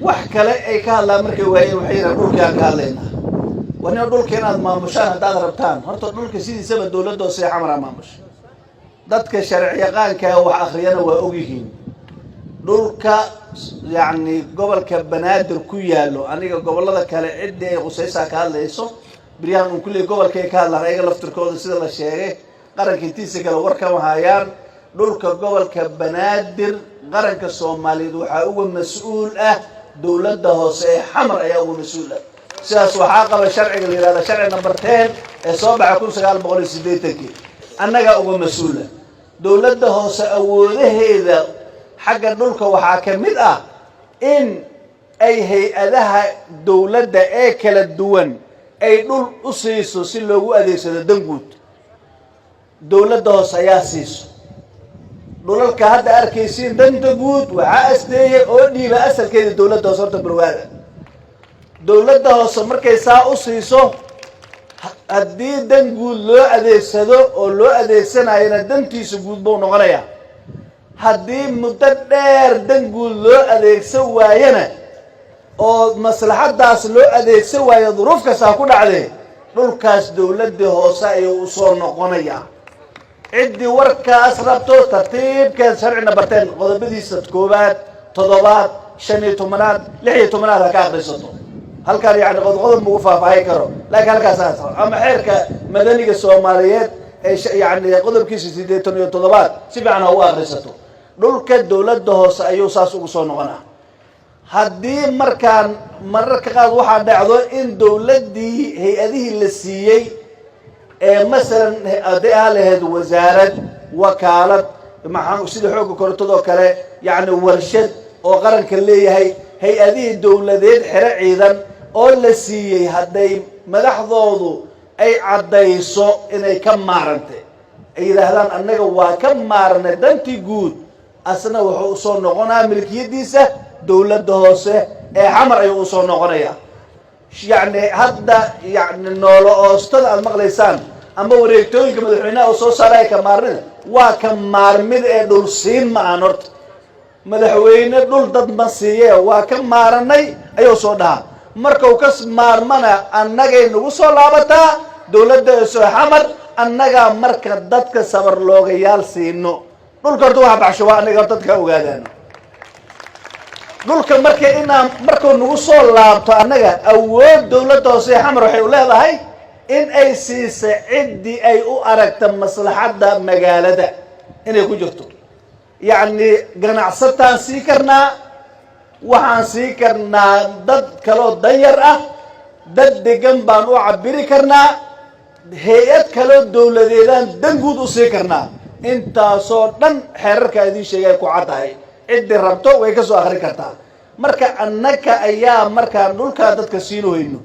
وحكلا أي كهلا مركي وحين أقول كان كهلنا وأنا أقول كنا ماموشان هذا ربطان هرتو أقول كسيدي سبب دولة دوسي حمرا ماموش dadka sharciyaqaanka wax akhriyana waa ogyihiin dhulka yani gobolka banaadir ku yaalo aniga gobolada kale cidii ay qusaysa ka hadlayso bariyahan uu kulli gobolka ay ka hadlaan ayaga laftirkooda sida la sheegay qaranka intiisa kale warka wahayaan dhulka gobolka banaadir qaranka Soomaaliyeed waxa uu mas'uul ah dawladda hoose ee xamar ayaa uu mas'uul ah sidaas waxa qaba sharciga la yiraahdo sharci number 10 ee soo baxay 1980 annaga uga mas'uula dawladda hoose awoodaheeda xagga dhulka waxa ka mid ah in ay hay'adaha dawladda ee kala duwan ay dhul u siiso si loogu adeegsado danguud dawladda hoose ayaa siiso dhulalka hadda arkaysiin danta guud waxa asteeyay oo dhiiba asalkeeda dawladda hoose horta barwaada dawladda hoose markay saa u siiso haddii dan guud loo adeegsado oo loo adeegsanayna dantiisa guud buu noqonayaa haddii muddo dheer dan guud loo adeegsan waayana oo maslaxadaas loo adeegsan waayo duruuf kasta ku dhacday dhulkaas dawladda hoose ayuu u soo noqonayaa ciddii warkaas rabto tartiibkeed sharcina barteen qodobadiisa koobaad toddobaad 15aad 16aad ka akhrisato halkaan yani qodob ugu faahfaahin karo laakiin halkaas ama xeerka madaniga Soomaaliyeed ee yani qodobkiisa 87 si fiican u akhrisato dhulka dawladda hoose ayuu saas ugu soo noqonaa haddii markaan mararka qaad waxa dhacdo in dawladdii hay'adihii la siiyay ee masalan adeeyaha wasaarad wakaalad maxaa sida xoog korontada kale yani warshad oo qaranka leeyahay hay'adihii dawladeed xira ciidan oo la siiyay haday madaxdoodu ay cadayso inay ka maarantay ay yiraahdaan annaga waa ka maarnay dantii guud asna wuxuu soo noqonaa milkiyadiisa dawladda hoose ee xamar ayuu soo noqonayaa yani hadda yani noolo oostada aad maqlaysaan ama wareegtooyinka madaxweynaha oo soo saaray ka maarnay waa ka maarmid ee dhul siin ma aan horta madaxweyne dhul dad ma siiyay waa ka maaranay ayuu soo dhaha marka uu ka maarmana annaga nagu soo laabataa dawladda soo xamar annaga marka dadka sabar loogayaal siino dhulka horta waxa baxsho waa annaga dadka ogaadaan dhulka marka nagu soo laabto annaga awood dawladda soo xamar waxay u leedahay in ay siisa cidii ay u aragta maslaxada magaalada inay ku jirto يعني ganacsataan sii karnaa waxaan sii karnaa dad kale danyar ah dad degan baan u cabiri karnaa hay'ad kale dawladeedaan dan guud u sii karnaa intaasoo dhan xeerarka idin sheegay ku cadahay cidii rabto way ka soo akhri kartaa marka annaka ayaa markaan dhulka dadka siinayno